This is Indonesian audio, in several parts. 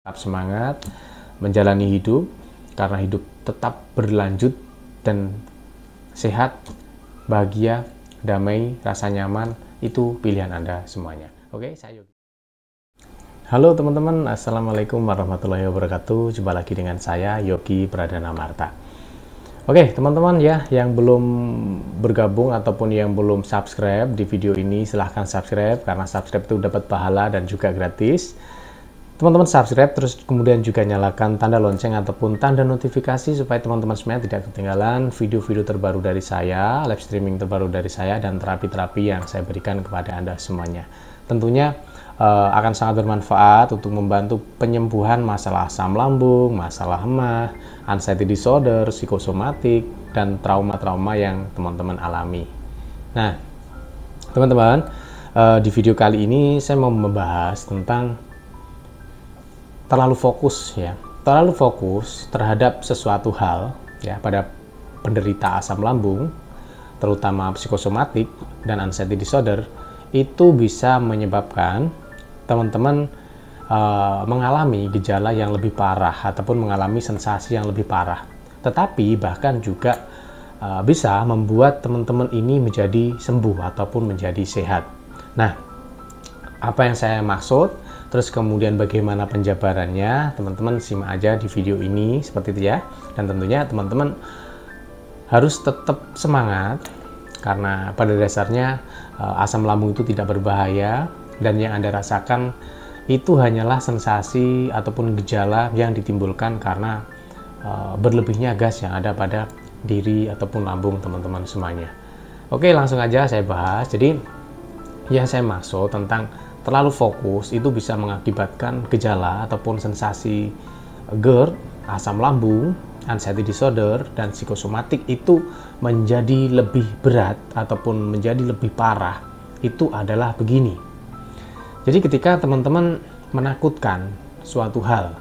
Tetap semangat menjalani hidup, karena hidup tetap berlanjut dan sehat, bahagia, damai, rasa nyaman, itu pilihan Anda semuanya. Oke, saya Yogi. Halo teman-teman, Assalamualaikum warahmatullahi wabarakatuh. Jumpa lagi dengan saya, Yogi Pradana Marta. Oke, teman-teman ya, yang belum bergabung ataupun yang belum subscribe di video ini, silahkan subscribe, karena subscribe itu dapat pahala dan juga gratis. Teman-teman subscribe, terus kemudian juga nyalakan tanda lonceng ataupun tanda notifikasi supaya teman-teman semuanya tidak ketinggalan video-video terbaru dari saya, live streaming terbaru dari saya, dan terapi-terapi yang saya berikan kepada Anda semuanya. Tentunya akan sangat bermanfaat untuk membantu penyembuhan masalah asam lambung, masalah hemah, anxiety disorder, psikosomatik, dan trauma-trauma yang teman-teman alami. Nah, teman-teman, di video kali ini saya mau membahas tentang terlalu fokus terhadap sesuatu hal ya pada penderita asam lambung, terutama psikosomatik dan anxiety disorder, itu bisa menyebabkan teman-teman mengalami gejala yang lebih parah ataupun mengalami sensasi yang lebih parah. Tetapi bahkan juga bisa membuat teman-teman ini menjadi sembuh ataupun menjadi sehat. Nah, apa yang saya maksud? Terus kemudian bagaimana penjabarannya, teman-teman simak aja di video ini seperti itu ya. Dan tentunya teman-teman harus tetap semangat, karena pada dasarnya asam lambung itu tidak berbahaya, dan yang Anda rasakan itu hanyalah sensasi ataupun gejala yang ditimbulkan karena berlebihnya gas yang ada pada diri ataupun lambung teman-teman semuanya. Oke, langsung aja saya bahas. Jadi yang saya maksud tentang terlalu fokus itu bisa mengakibatkan gejala ataupun sensasi GERD, asam lambung, anxiety disorder, dan psikosomatik itu menjadi lebih berat ataupun menjadi lebih parah. Itu adalah begini. Jadi ketika teman-teman menakutkan suatu hal,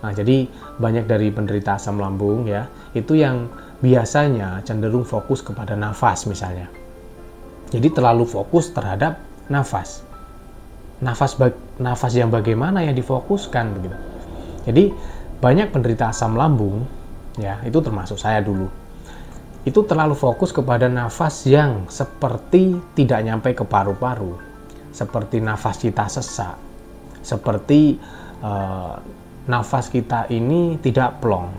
nah jadi banyak dari penderita asam lambung ya, itu yang biasanya cenderung fokus kepada nafas misalnya. Jadi terlalu fokus terhadap nafas yang bagaimana yang difokuskan begitu. Jadi banyak penderita asam lambung ya, itu termasuk saya dulu, itu terlalu fokus kepada nafas yang seperti tidak nyampe ke paru-paru, seperti nafas kita sesak, seperti nafas kita ini tidak plong,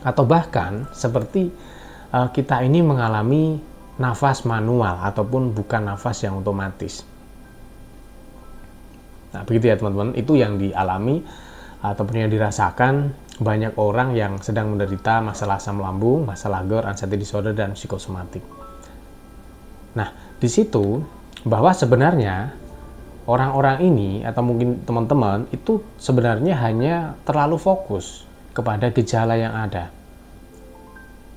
atau bahkan seperti kita ini mengalami nafas manual ataupun bukan nafas yang otomatis. Nah, begitu ya teman-teman, itu yang dialami ataupun yang dirasakan banyak orang yang sedang menderita masalah asam lambung, masalah GERD, anxiety disorder, dan psikosomatik. Nah, di situ bahwa sebenarnya orang-orang ini atau mungkin teman-teman itu sebenarnya hanya terlalu fokus kepada gejala yang ada.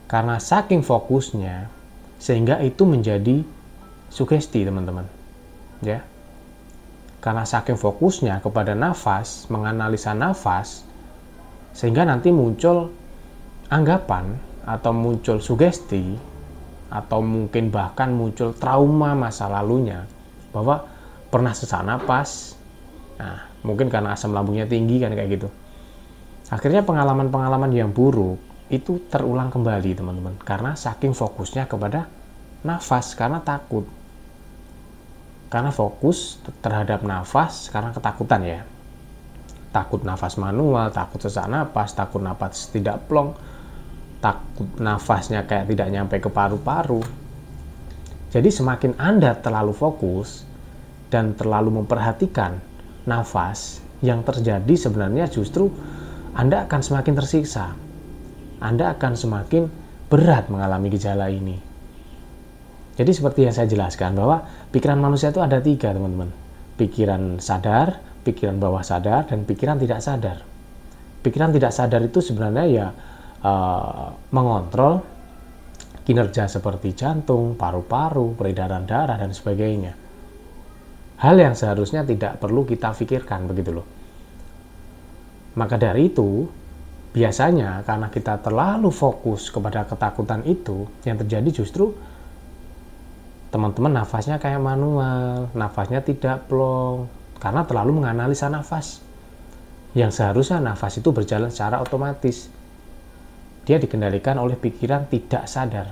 Karena saking fokusnya sehingga itu menjadi sugesti teman-teman ya, karena saking fokusnya kepada nafas, menganalisa nafas, sehingga nanti muncul anggapan atau muncul sugesti atau mungkin bahkan muncul trauma masa lalunya bahwa pernah sesak napas. Nah, mungkin karena asam lambungnya tinggi kan kayak gitu, akhirnya pengalaman-pengalaman yang buruk itu terulang kembali teman-teman, karena saking fokusnya kepada nafas, karena takut, karena fokus terhadap nafas, karena ketakutan ya, takut nafas manual, takut sesak napas, takut nafas tidak plong, takut nafasnya kayak tidak nyampe ke paru-paru. Jadi semakin Anda terlalu fokus dan terlalu memperhatikan nafas, yang terjadi sebenarnya justru Anda akan semakin tersiksa, Anda akan semakin berat mengalami gejala ini. Jadi seperti yang saya jelaskan bahwa pikiran manusia itu ada 3 teman-teman. Pikiran sadar, pikiran bawah sadar, dan pikiran tidak sadar. Pikiran tidak sadar itu sebenarnya ya mengontrol kinerja seperti jantung, paru-paru, peredaran darah, dan sebagainya. Hal yang seharusnya tidak perlu kita pikirkan begitu loh. Maka dari itu, biasanya karena kita terlalu fokus kepada ketakutan itu, yang terjadi justru teman-teman nafasnya kayak manual, nafasnya tidak plong, karena terlalu menganalisa nafas. yang seharusnya nafas itu berjalan secara otomatis. Dia dikendalikan oleh pikiran tidak sadar.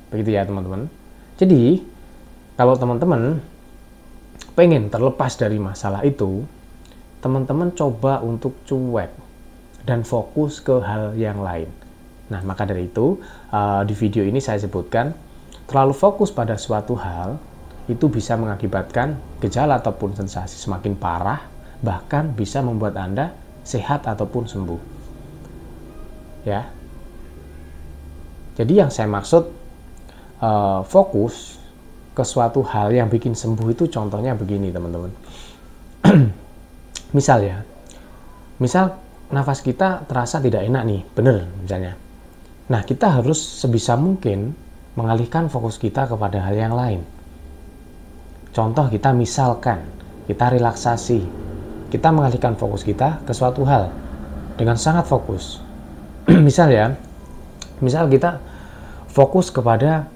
Begitu ya teman-teman. Jadi, kalau teman-teman pengen terlepas dari masalah itu, teman-teman coba untuk cuek dan fokus ke hal yang lain. Nah, maka dari itu, di video ini saya sebutkan, terlalu fokus pada suatu hal, itu bisa mengakibatkan gejala ataupun sensasi semakin parah, bahkan bisa membuat Anda sehat ataupun sembuh. Ya. Jadi yang saya maksud fokus ke suatu hal yang bikin sembuh itu contohnya begini teman-teman. Misal nafas kita terasa tidak enak nih, bener misalnya. Nah, kita harus sebisa mungkin mengalihkan fokus kita kepada hal yang lain. Contoh kita relaksasi, kita mengalihkan fokus kita ke suatu hal dengan sangat fokus. misal kita fokus kepada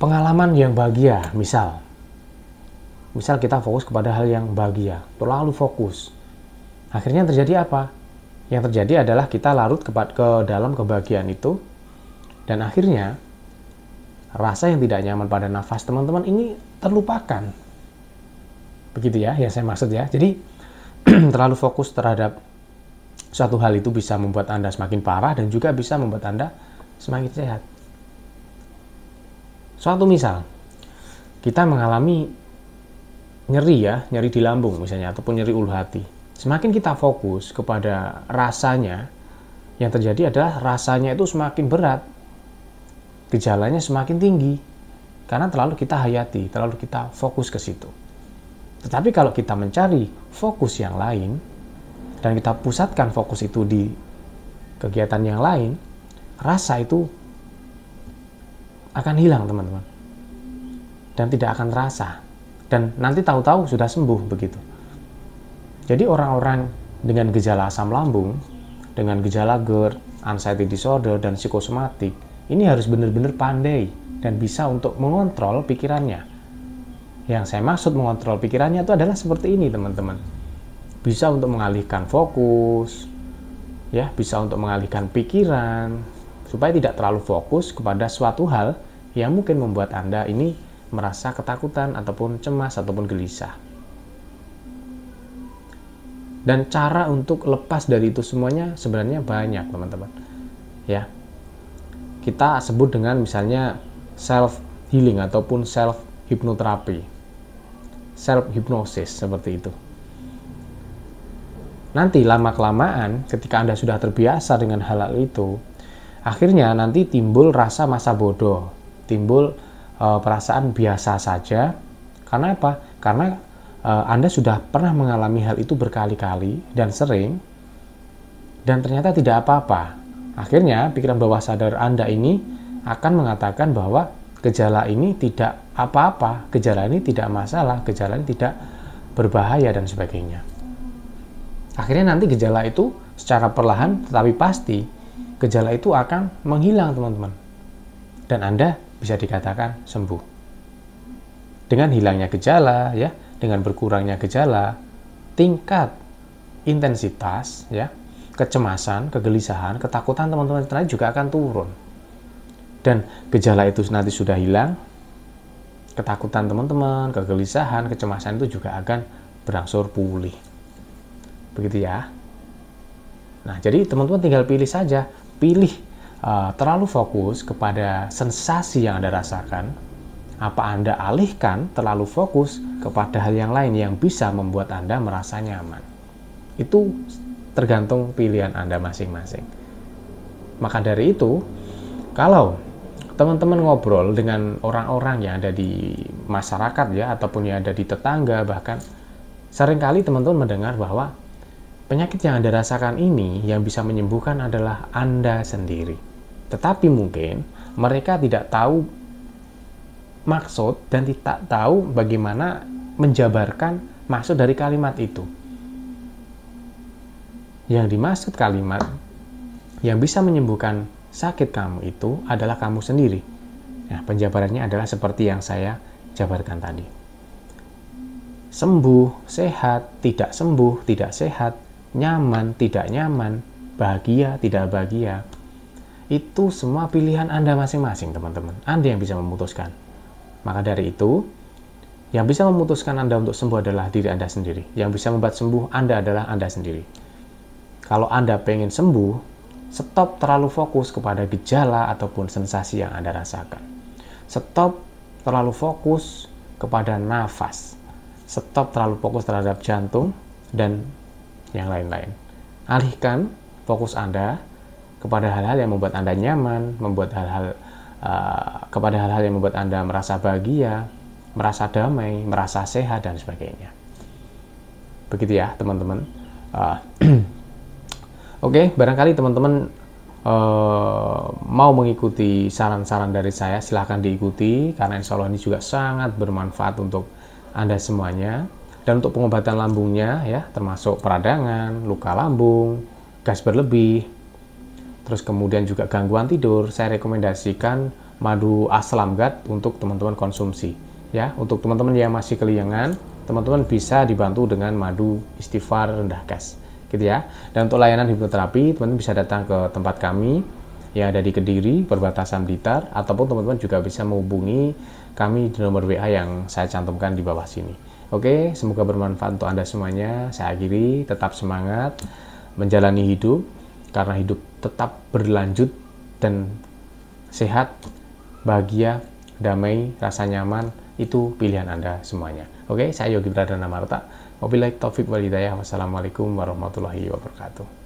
pengalaman yang bahagia, misal kita fokus kepada hal yang bahagia, terlalu fokus. Akhirnya terjadi apa? Yang terjadi adalah kita larut ke dalam kebahagiaan itu, dan akhirnya rasa yang tidak nyaman pada nafas teman-teman ini terlupakan. Begitu ya, yang saya maksud ya. Jadi terlalu fokus terhadap suatu hal itu bisa membuat Anda semakin parah dan juga bisa membuat Anda semakin sehat. Suatu misal, kita mengalami nyeri di lambung misalnya, ataupun nyeri ulu hati. Semakin kita fokus kepada rasanya, yang terjadi adalah rasanya itu semakin berat, gejalanya semakin tinggi, karena terlalu kita hayati, terlalu kita fokus ke situ. Tetapi kalau kita mencari fokus yang lain, dan kita pusatkan fokus itu di kegiatan yang lain, rasa itu akan hilang teman-teman. Dan tidak akan terasa. Dan nanti tahu-tahu sudah sembuh begitu. Jadi orang-orang dengan gejala asam lambung, dengan gejala GERD, anxiety disorder, dan psikosomatik, ini harus benar-benar pandai dan bisa untuk mengontrol pikirannya. Yang saya maksud mengontrol pikirannya itu adalah seperti ini teman-teman. Bisa untuk mengalihkan fokus, ya, bisa untuk mengalihkan pikiran, supaya tidak terlalu fokus kepada suatu hal yang mungkin membuat Anda ini merasa ketakutan ataupun cemas ataupun gelisah. Dan cara untuk lepas dari itu semuanya sebenarnya banyak teman-teman. Ya. Kita sebut dengan misalnya self healing ataupun self hipnoterapi, self hypnosis seperti itu. Nanti lama-kelamaan ketika Anda sudah terbiasa dengan hal-hal itu, akhirnya nanti timbul rasa masa bodoh, timbul perasaan biasa saja. Karena apa? Karena Anda sudah pernah mengalami hal itu berkali-kali dan sering, dan ternyata tidak apa-apa. Akhirnya pikiran bawah sadar Anda ini akan mengatakan bahwa gejala ini tidak apa-apa, gejala ini tidak masalah, gejala ini tidak berbahaya dan sebagainya. Akhirnya nanti gejala itu secara perlahan tetapi pasti gejala itu akan menghilang teman-teman. Dan Anda bisa dikatakan sembuh. Dengan hilangnya gejala, ya, dengan berkurangnya gejala, tingkat intensitas, ya, kecemasan, kegelisahan, ketakutan teman-teman juga akan turun. Dan gejala itu nanti sudah hilang, ketakutan teman-teman, kegelisahan, kecemasan itu juga akan berangsur pulih. Begitu ya. Nah, jadi teman-teman tinggal pilih saja, pilih terlalu fokus kepada sensasi yang Anda rasakan, apa Anda alihkan terlalu fokus kepada hal yang lain yang bisa membuat Anda merasa nyaman. Itu tergantung pilihan Anda masing-masing. Maka dari itu, kalau teman-teman ngobrol dengan orang-orang yang ada di masyarakat ya, ataupun yang ada di tetangga, bahkan seringkali teman-teman mendengar bahwa penyakit yang Anda rasakan ini yang bisa menyembuhkan adalah Anda sendiri. Tetapi mungkin mereka tidak tahu maksud dan tidak tahu bagaimana menjabarkan maksud dari kalimat itu. Yang dimaksud kalimat yang bisa menyembuhkan sakit kamu itu adalah kamu sendiri. Nah, penjabarannya adalah seperti yang saya jabarkan tadi. sembuh, sehat, tidak sembuh, tidak sehat, nyaman, tidak nyaman, bahagia, tidak bahagia. Itu semua pilihan Anda masing-masing, teman-teman. Anda yang bisa memutuskan. Maka dari itu, yang bisa memutuskan Anda untuk sembuh adalah diri Anda sendiri. Yang bisa membuat sembuh Anda adalah Anda sendiri. Kalau Anda pengen sembuh, stop terlalu fokus kepada gejala ataupun sensasi yang Anda rasakan. Stop terlalu fokus kepada nafas. Stop terlalu fokus terhadap jantung dan yang lain-lain. Alihkan fokus Anda kepada hal-hal yang membuat Anda nyaman, kepada hal-hal yang membuat Anda merasa bahagia, merasa damai, merasa sehat, dan sebagainya. Begitu ya, teman-teman. Oke, barangkali teman-teman mau mengikuti saran-saran dari saya, silahkan diikuti, karena insya Allah ini juga sangat bermanfaat untuk Anda semuanya. Dan untuk pengobatan lambungnya, ya, termasuk peradangan, luka lambung, gas berlebih, terus kemudian juga gangguan tidur, saya rekomendasikan madu aslamgat untuk teman-teman konsumsi. Ya, untuk teman-teman yang masih keliengan, teman-teman bisa dibantu dengan madu istighfar rendah gas, gitu ya. Dan untuk layanan hipnoterapi, teman-teman bisa datang ke tempat kami yang ada di Kediri, perbatasan Blitar, ataupun teman-teman juga bisa menghubungi kami di nomor WA yang saya cantumkan di bawah sini. Oke, semoga bermanfaat untuk Anda semuanya. Saya akhiri, tetap semangat menjalani hidup, karena hidup tetap berlanjut dan sehat, bahagia, damai, rasa nyaman, itu pilihan Anda semuanya. Oke, saya Yogi Pradana Marta. Wabillahi taufik wal hidayah. Wassalamualaikum warahmatullahi wabarakatuh.